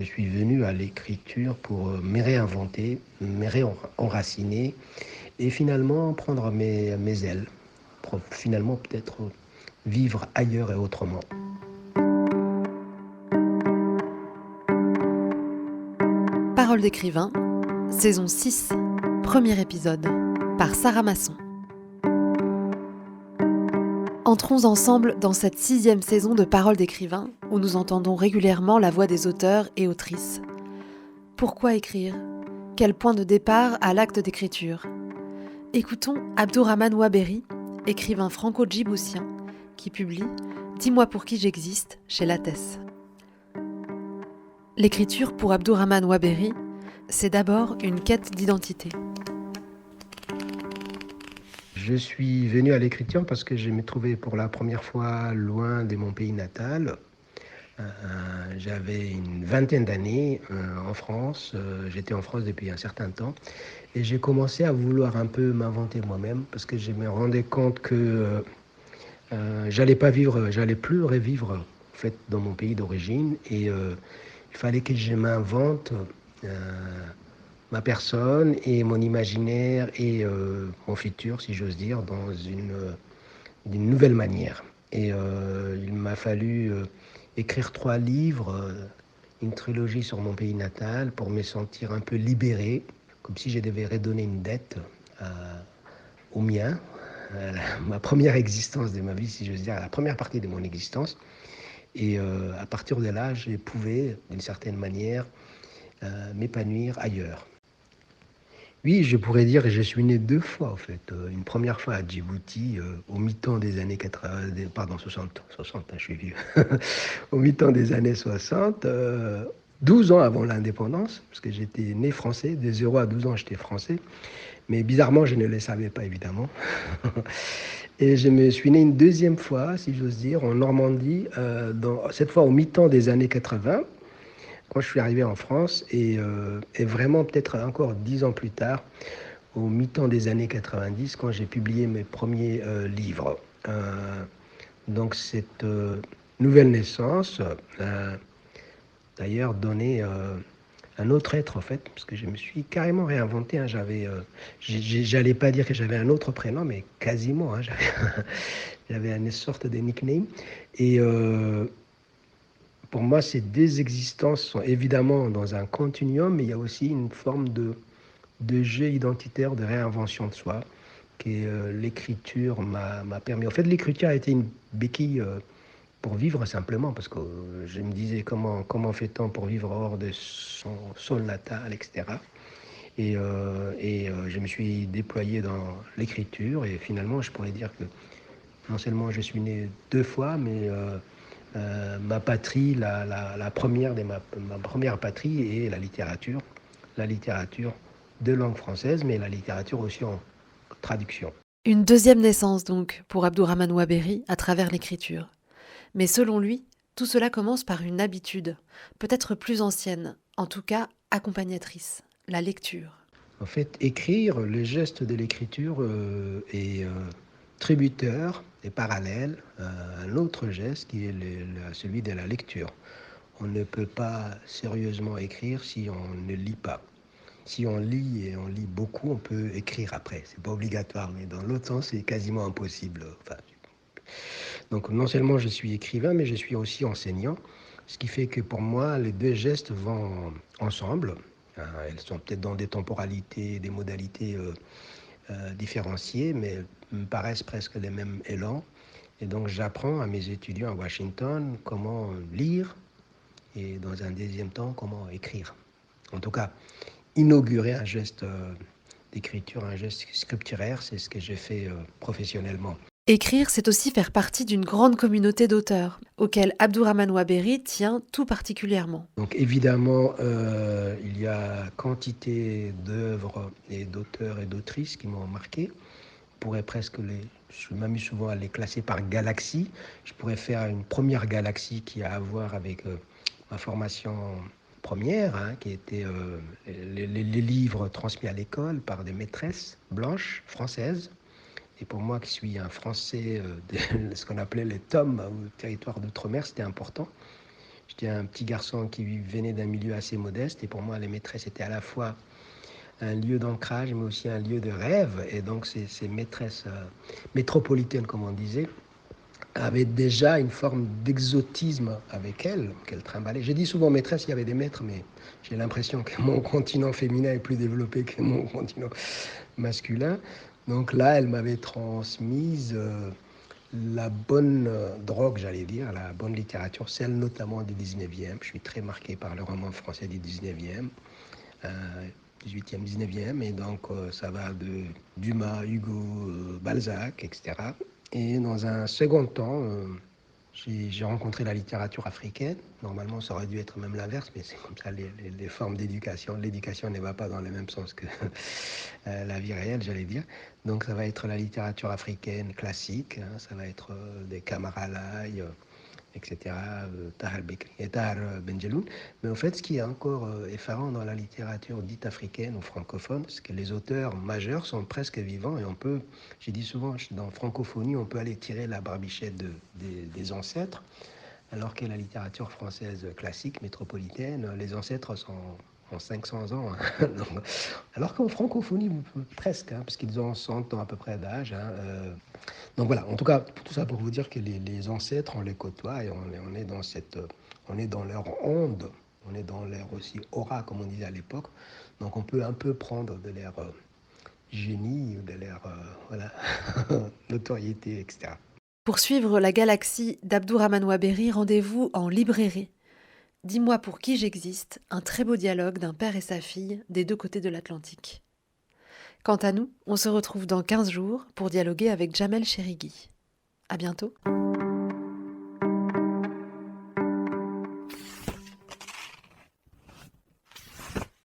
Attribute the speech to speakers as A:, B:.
A: suis venu à l'écriture pour me réinventer, me réenraciner et finalement prendre mes ailes, pour finalement peut-être vivre ailleurs et autrement.
B: Paroles d'écrivain, saison 6, premier épisode, par Sarah Masson. Entrons ensemble dans cette 6e saison de Paroles d'écrivain où nous entendons régulièrement la voix des auteurs et autrices. Pourquoi écrire ? Quel point de départ à l'acte d'écriture ? Écoutons Abdourahmane Ouaberi, écrivain franco-djiboutien, qui publie « Dis-moi pour qui j'existe » chez Lattès. L'écriture pour Abdourahmane Ouaberi, c'est d'abord une quête d'identité.
A: Je suis venu à l'écriture parce que je me trouvais pour la première fois loin de mon pays natal. J'avais une vingtaine d'années en France. J'étais en France depuis un certain temps. Et j'ai commencé à vouloir un peu m'inventer moi-même parce que je me rendais compte que j'allais plus revivre en fait dans mon pays d'origine. Et il fallait que je m'invente ma personne et mon imaginaire et mon futur, si j'ose dire, d'une nouvelle manière. Et il m'a fallu écrire 3 livres, une trilogie sur mon pays natal pour me sentir un peu libéré, comme si je devais redonner une dette au mien, ma première existence de ma vie, si j'ose dire, la première partie de mon existence. Et à partir de là, je pouvais, d'une certaine manière, m'épanouir ailleurs. Oui, je pourrais dire que je suis né 2 fois, en fait. Une première fois à Djibouti, au mi-temps des années 80, pardon, 60, je suis vieux. Au mi-temps des années 60, 12 ans avant l'indépendance, parce que j'étais né français, de 0 à 12 ans, j'étais français. Mais bizarrement, je ne le savais pas, évidemment. Et je me suis né une deuxième fois, si j'ose dire, en Normandie, cette fois au mi-temps des années 80, quand je suis arrivé en France, et vraiment peut-être encore 10 ans plus tard, au mi-temps des années 90, quand j'ai publié mes premiers livres. Donc cette nouvelle naissance, d'ailleurs, donné un autre être, en fait, parce que je me suis carrément réinventé. Hein. J'allais pas dire que j'avais un autre prénom, mais quasiment. Hein, j'avais une sorte de nickname. Et pour moi, ces 2 existences sont évidemment dans un continuum, mais il y a aussi une forme de jeu identitaire, de réinvention de soi, que l'écriture m'a permis. En fait, l'écriture a été une béquille pour vivre simplement, parce que je me disais comment fait-on pour vivre hors de son sol natal, etc. Et je me suis déployé dans l'écriture, et finalement, je pourrais dire que non seulement je suis né 2 fois, mais ma patrie, la première ma première patrie est la littérature de langue française, mais la littérature aussi en traduction.
B: Une deuxième naissance donc pour Abdourahmane Ouaberi à travers l'écriture. Mais selon lui, tout cela commence par une habitude, peut-être plus ancienne, en tout cas accompagnatrice, la lecture.
A: En fait, écrire, le geste de l'écriture est tributaire et parallèle à un autre geste qui est celui de la lecture. On ne peut pas sérieusement écrire si on ne lit pas. Si on lit et on lit beaucoup, on peut écrire après. C'est pas obligatoire, mais dans l'autre sens, c'est quasiment impossible. Enfin, donc non seulement je suis écrivain, mais je suis aussi enseignant, ce qui fait que pour moi, les 2 gestes vont ensemble. Elles sont peut-être dans des temporalités, des modalités différenciées, mais me paraissent presque les mêmes élans. Et donc j'apprends à mes étudiants à Washington comment lire et dans un deuxième temps comment écrire. En tout cas, inaugurer un geste d'écriture, un geste scripturaire, c'est ce que j'ai fait professionnellement.
B: Écrire, c'est aussi faire partie d'une grande communauté d'auteurs, auquel Abdourahmane Ouaberi tient tout particulièrement.
A: Donc évidemment, il y a quantité d'œuvres et d'auteurs et d'autrices qui m'ont marqué. Je m'amuse souvent à les classer par galaxie. Je pourrais faire une première galaxie qui a à voir avec ma formation première, hein, qui était les livres transmis à l'école par des maîtresses blanches françaises. Et pour moi, qui suis un Français de ce qu'on appelait les TOM, ou territoire d'outre-mer, c'était important. J'étais un petit garçon qui venait d'un milieu assez modeste et pour moi, les maîtresses étaient à la fois un lieu d'ancrage, mais aussi un lieu de rêve. Et donc, ces maîtresses métropolitaines, comme on disait, avaient déjà une forme d'exotisme avec elles, qu'elles trimballaient. J'ai dit souvent maîtresse, il y avait des maîtres, mais j'ai l'impression que mon continent féminin est plus développé que mon continent masculin. Donc là, elle m'avait transmise la bonne drogue, j'allais dire, la bonne littérature, celle notamment du 19e. Je suis très marqué par le roman français du 19e, 18e, 19e, et donc ça va de Dumas, Hugo, Balzac, etc. Et dans un second temps, j'ai rencontré la littérature africaine. Normalement, ça aurait dû être même l'inverse, mais c'est comme ça, les formes d'éducation. L'éducation ne va pas dans le même sens que la vie réelle, j'allais dire. Donc, ça va être la littérature africaine classique. Hein, ça va être des Kamara Lai, etc., Tahar Bekri et Tahar Benjeloun. Mais en fait, ce qui est encore effarant dans la littérature dite africaine ou francophone, c'est que les auteurs majeurs sont presque vivants et on peut, j'ai dit souvent, dans francophonie, on peut aller tirer la barbichette des ancêtres, alors que la littérature française classique, métropolitaine, les ancêtres sont en 500 ans. Hein. Donc, alors qu'en francophonie, presque, hein, parce qu'ils ont 100 ans à peu près d'âge. Hein, donc voilà, en tout cas, tout ça pour vous dire que les ancêtres, on les côtoie et on est dans on est dans leur onde, on est dans leur aussi aura, comme on disait à l'époque. Donc on peut un peu prendre de leur génie ou de leur voilà, notoriété, etc.
B: Pour suivre la galaxie d'Abdourahmane Waberi, rendez-vous en librairie. Dis-moi pour qui j'existe, un très beau dialogue d'un père et sa fille des deux côtés de l'Atlantique. Quant à nous, on se retrouve dans 15 jours pour dialoguer avec Jamel Cherigui. À bientôt.